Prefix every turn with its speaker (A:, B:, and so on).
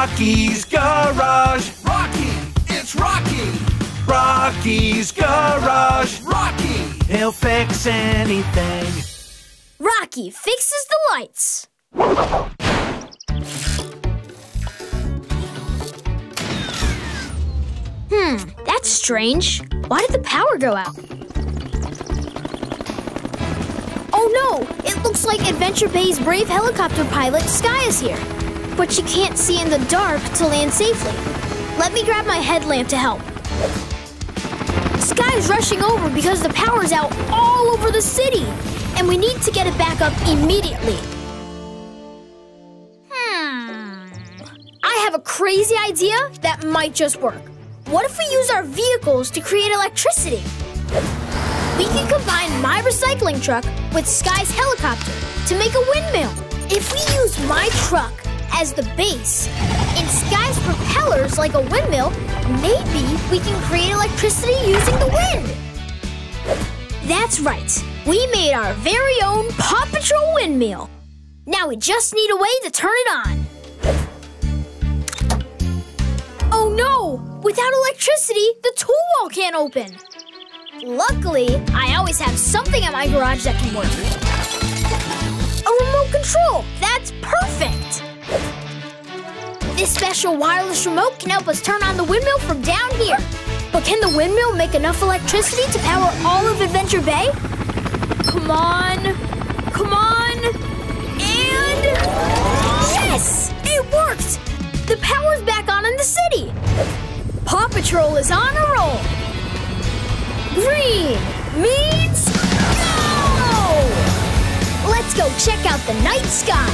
A: Rocky's Garage.
B: Rocky, it's Rocky.
A: Rocky's Garage.
B: Rocky.
A: He'll fix anything.
C: Rocky fixes the lights. That's strange. Why did the power go out? Oh no! It looks like Adventure Bay's brave helicopter pilot, Skye, is here. But she can't see in the dark to land safely. Let me grab my headlamp to help. Skye's rushing over because the power's out all over the city, and we need to get it back up immediately. I have a crazy idea that might just work. What if we use our vehicles to create electricity? We can combine my recycling truck with Skye's helicopter to make a windmill. If we use my truck as the base and Skye's propellers like a windmill, maybe we can create electricity using the wind. That's right. We made our very own PAW Patrol windmill. Now we just need a way to turn it on. Oh no! Without electricity, the tool wall can't open. Luckily, I always have something in my garage that can work. A remote control! That's perfect! This special wireless remote can help us turn on the windmill from down here. But can the windmill make enough electricity to power all of Adventure Bay? Come on! Come on! And... yes! It worked! The power's back on in the city! PAW Patrol is on a roll! Green means go! Let's go check out the night sky!